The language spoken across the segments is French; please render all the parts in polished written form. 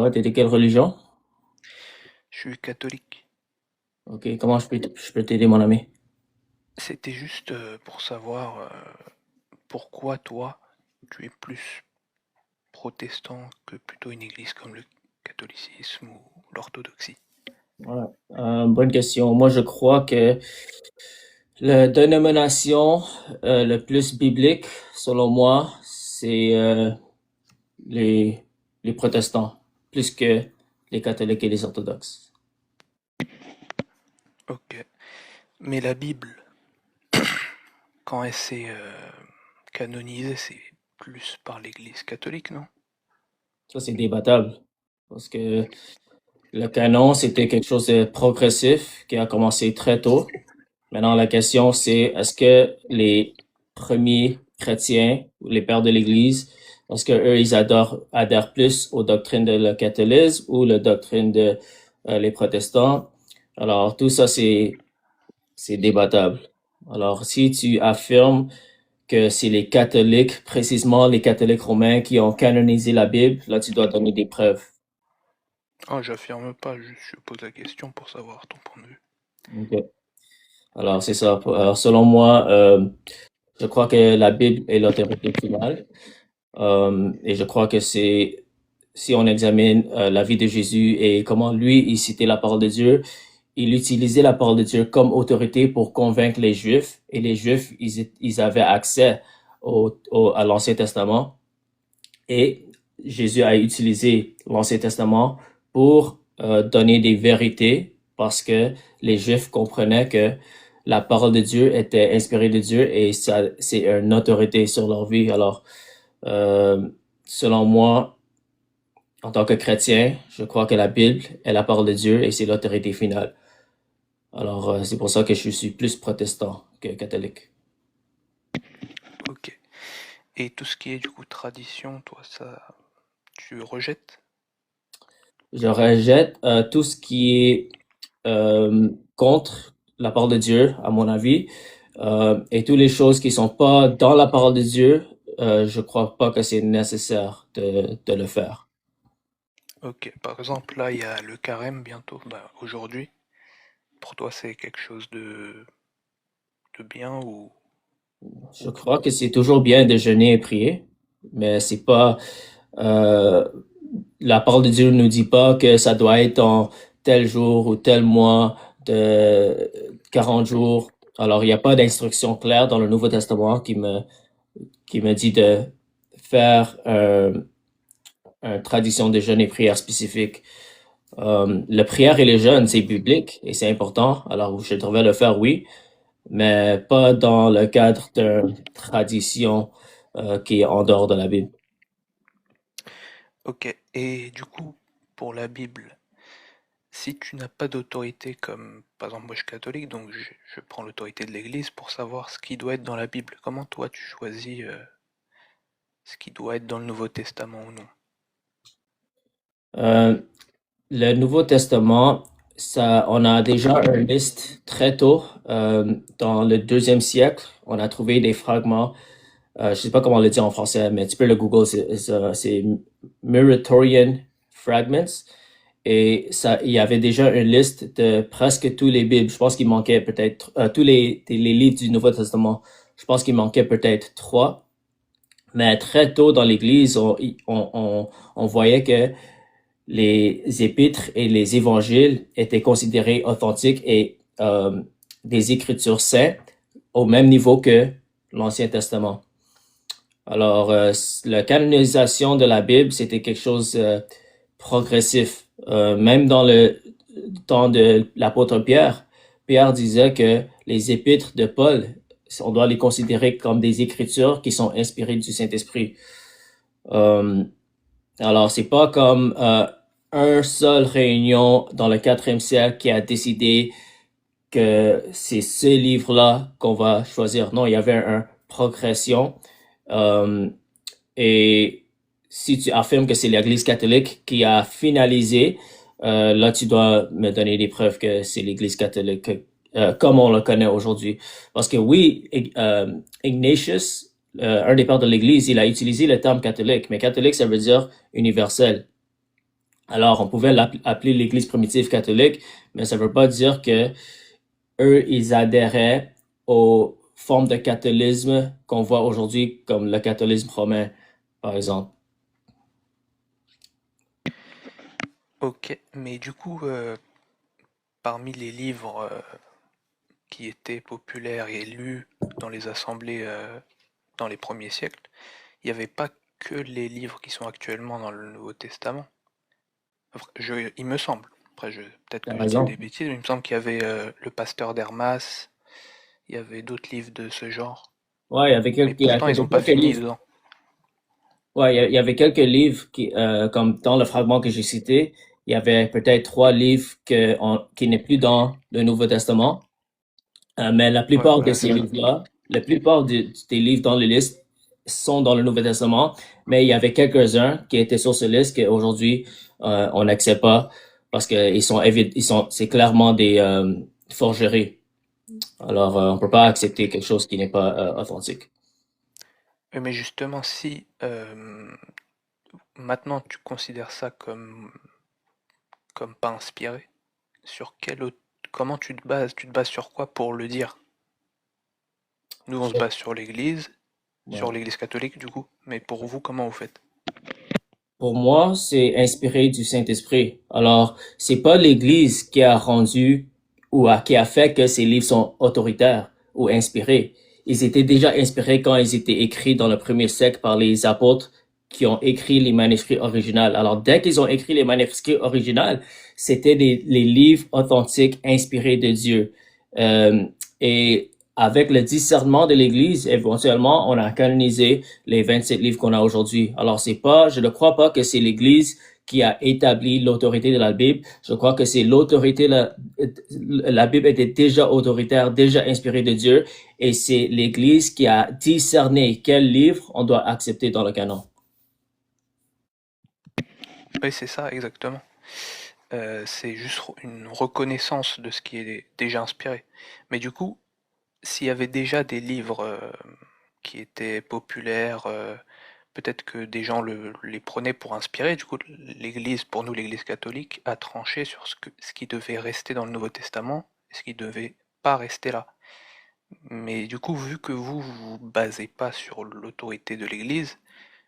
Ouais, t'es de quelle religion? Je suis catholique. Ok, comment je peux t'aider, mon ami? C'était juste pour savoir pourquoi toi, tu es plus protestant que plutôt une église comme le catholicisme ou l'orthodoxie. Ouais, bonne question. Moi, je crois que la dénomination le plus biblique, selon moi, c'est les, les protestants, plus que les catholiques et les orthodoxes. Ok. Mais la Bible, quand elle s'est canonisée, c'est plus par l'église catholique, non? Ça, c'est débattable, parce que le canon, c'était quelque chose de progressif qui a commencé très tôt. Maintenant, la question, c'est est-ce que les premiers chrétiens, ou les pères de l'Église, est-ce que eux, adhèrent plus aux doctrines de la catholisme ou la doctrine de les protestants? Alors, tout ça, c'est débattable. Alors, si tu affirmes que c'est les catholiques, précisément les catholiques romains qui ont canonisé la Bible, là, tu dois donner des preuves. Ah, j'affirme pas, juste je pose la question pour savoir ton point de vue. OK. Alors, c'est ça. Alors, selon moi, je crois que la Bible est l'autorité finale. Et je crois que si on examine la vie de Jésus et comment lui, il citait la parole de Dieu, il utilisait la parole de Dieu comme autorité pour convaincre les Juifs. Et les Juifs, ils avaient accès à l'Ancien Testament. Et Jésus a utilisé l'Ancien Testament pour donner des vérités parce que les Juifs comprenaient que la parole de Dieu était inspirée de Dieu et ça, c'est une autorité sur leur vie. Alors, euh, selon moi, en tant que chrétien, je crois que la Bible est la parole de Dieu et c'est l'autorité finale. Alors, c'est pour ça que je suis plus protestant que catholique. Ok. Et tout ce qui est du coup tradition, toi, ça, tu rejettes? Je rejette tout ce qui est contre la parole de Dieu, à mon avis, et toutes les choses qui sont pas dans la parole de Dieu, je crois pas que c'est nécessaire de le faire. Ok. Par exemple, là, il y a le carême bientôt, bah, aujourd'hui. Pour toi, c'est quelque chose de bien ou... Je crois que c'est toujours bien de jeûner et prier, mais c'est pas euh, la parole de Dieu ne nous dit pas que ça doit être en tel jour ou tel mois de 40 jours. Alors, il n'y a pas d'instruction claire dans le Nouveau Testament qui me dit de faire une tradition de jeûne et prière spécifique. La prière et le jeûne, c'est biblique et c'est important. Alors, je devrais le faire, oui, mais pas dans le cadre d'une tradition qui est en dehors de la Bible. Ok. Et du coup, pour la Bible, si tu n'as pas d'autorité comme, par exemple, moi je suis catholique, donc je prends l'autorité de l'Église pour savoir ce qui doit être dans la Bible. Comment toi tu choisis ce qui doit être dans le Nouveau Testament ou non? Euh, le Nouveau Testament, ça, on a déjà une liste très tôt, dans le deuxième siècle. On a trouvé des fragments. Je sais pas comment le dire en français, mais tu peux le Google. C'est Muratorian Fragments. Et ça, il y avait déjà une liste de presque tous les Bibles. Je pense qu'il manquait peut-être tous les livres du Nouveau Testament. Je pense qu'il manquait peut-être trois. Mais très tôt dans l'Église, on voyait que les épîtres et les évangiles étaient considérés authentiques et des écritures saintes au même niveau que l'Ancien Testament. Alors, la canonisation de la Bible, c'était quelque chose progressif. Même dans le temps de l'apôtre Pierre, Pierre disait que les épîtres de Paul, on doit les considérer comme des écritures qui sont inspirées du Saint-Esprit. Euh, alors, c'est pas comme un seul réunion dans le quatrième siècle qui a décidé que c'est ce livre-là qu'on va choisir. Non, il y avait une progression. Euh, et si tu affirmes que c'est l'Église catholique qui a finalisé, là, tu dois me donner des preuves que c'est l'Église catholique comme on le connaît aujourd'hui. Parce que oui, Ignatius, un des pères de l'Église, il a utilisé le terme catholique, mais catholique, ça veut dire universel. Alors, on pouvait l'appeler l'Église primitive catholique, mais ça ne veut pas dire que eux, ils adhéraient aux formes de catholisme qu'on voit aujourd'hui, comme le catholisme romain, par exemple. Ok, mais du coup, parmi les livres qui étaient populaires et lus dans les assemblées dans les premiers siècles, il n'y avait pas que les livres qui sont actuellement dans le Nouveau Testament. Il me semble. Après, peut-être T'as que je dis raison. des bêtises, mais il me semble qu'il y avait le Pasteur d'Hermas, il y avait d'autres livres de ce genre. Ouais, Mais pourtant, il y ils avait n'ont pas quelques fini livres. dedans. Ouais, il y avait quelques livres comme dans le fragment que j'ai cité, il y avait peut-être trois livres qui n'est plus dans le Nouveau Testament. Mais la Ouais, plupart de voilà, ces c'est ça. livres-là, la plupart des livres dans les listes sont dans le Nouveau Testament, mais il y avait quelques-uns qui étaient sur ces listes qu'aujourd'hui, on n'accepte pas parce que c'est clairement des forgeries. Alors, on peut pas accepter quelque chose qui n'est pas authentique. Mais justement, si maintenant tu considères ça comme pas inspiré, sur comment tu te bases? Tu te bases sur quoi pour le dire? Nous, on se base sur Ouais. l'église catholique du coup. Mais pour vous, comment vous faites? Pour moi, c'est inspiré du Saint-Esprit. Alors, c'est pas l'Église qui a rendu qui a fait que ces livres sont autoritaires ou inspirés. Ils étaient déjà inspirés quand ils étaient écrits dans le premier siècle par les apôtres qui ont écrit les manuscrits originaux. Alors, dès qu'ils ont écrit les manuscrits originaux, c'était les livres authentiques inspirés de Dieu. Euh, et avec le discernement de l'Église, éventuellement, on a canonisé les 27 livres qu'on a aujourd'hui. Alors, je ne crois pas que c'est l'Église qui a établi l'autorité de la Bible. Je crois que c'est la Bible était déjà autoritaire, déjà inspirée de Dieu, et c'est l'Église qui a discerné quel livre on doit accepter dans le canon. Oui, c'est ça, exactement. C'est juste une reconnaissance de ce qui est déjà inspiré. Mais du coup, s'il y avait déjà des livres qui étaient populaires, peut-être que des gens les prenaient pour inspirer. Du coup, l'Église, pour nous, l'Église catholique, a tranché sur ce qui devait rester dans le Nouveau Testament et ce qui devait pas rester là. Mais du coup, vu que vous vous basez pas sur l'autorité de l'Église,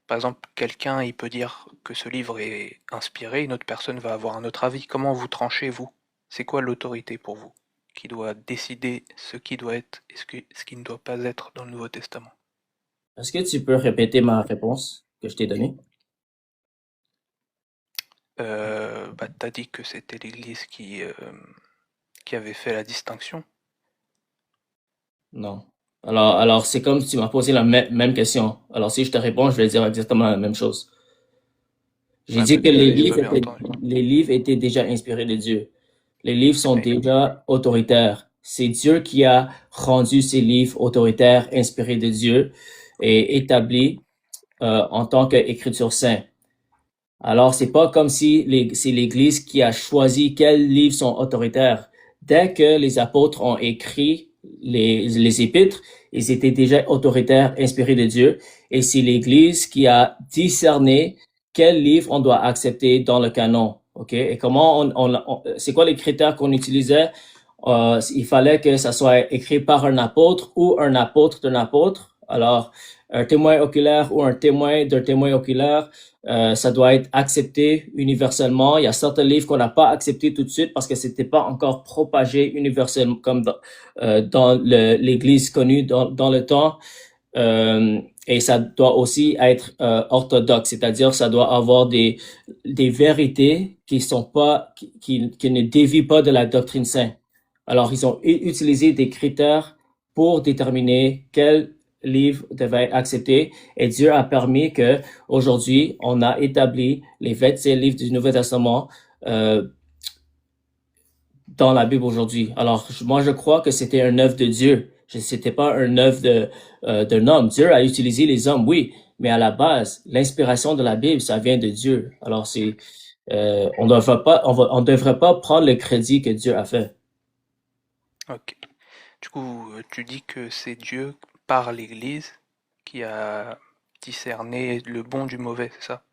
par exemple, quelqu'un il peut dire que ce livre est inspiré, une autre personne va avoir un autre avis. Comment vous tranchez, vous? C'est quoi l'autorité pour vous? Qui doit décider ce qui doit être et ce qui ne doit pas être dans le Nouveau Testament? Est-ce que tu peux répéter ma réponse que je t'ai donnée? Bah, t'as dit que c'était l'Église qui avait fait la distinction. Non. Alors c'est comme si tu m'as posé la même question. Alors, si je te réponds, je vais dire exactement la même chose. J'ai Ouais, dit bah que désolé, j'ai pas bien entendu. les livres étaient déjà inspirés de Dieu. Les livres sont Oui. déjà autoritaires. C'est Dieu qui a rendu ces livres autoritaires, inspirés de Dieu et établis en tant qu'écriture sainte. Alors, c'est pas comme si c'est l'Église qui a choisi quels livres sont autoritaires. Dès que les apôtres ont écrit les épîtres, ils étaient déjà autoritaires, inspirés de Dieu. Et c'est l'Église qui a discerné quels livres on doit accepter dans le canon. OK? Et c'est quoi les critères qu'on utilisait? Il fallait que ça soit écrit par un apôtre ou un apôtre d'un apôtre. Alors, un témoin oculaire ou un témoin d'un témoin oculaire, ça doit être accepté universellement. Il y a certains livres qu'on n'a pas acceptés tout de suite parce que c'était pas encore propagé universellement comme dans l'Église connue dans le temps. Et ça doit aussi être orthodoxe, c'est-à-dire ça doit avoir des vérités qui sont pas qui ne dévient pas de la doctrine sainte. Alors ils ont utilisé des critères pour déterminer quel livre devait être accepté et Dieu a permis que aujourd'hui on a établi les 27 livres du Nouveau Testament euh, dans la Bible aujourd'hui. Alors, moi, je crois que c'était un œuvre de Dieu. C'était pas un œuvre d'un homme. Dieu a utilisé les hommes, oui, mais à la base, l'inspiration de la Bible, ça vient de Dieu. Alors, on devrait pas prendre le crédit que Dieu a fait. Ok. Du coup, tu dis que c'est Dieu, par l'Église, qui a discerné le bon du mauvais, c'est ça?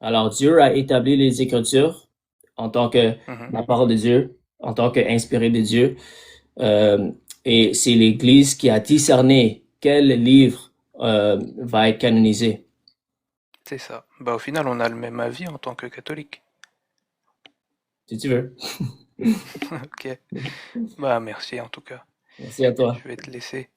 Alors, Dieu a établi les Écritures en tant que Mhm. la parole de Dieu, en tant qu'inspirée de Dieu. Euh, et c'est l'Église qui a discerné quel livre va être canonisé. C'est ça. Bah au final, on a le même avis en tant que catholique. Si tu veux. Ok. Bah merci en tout cas. Merci à toi. Je vais te laisser.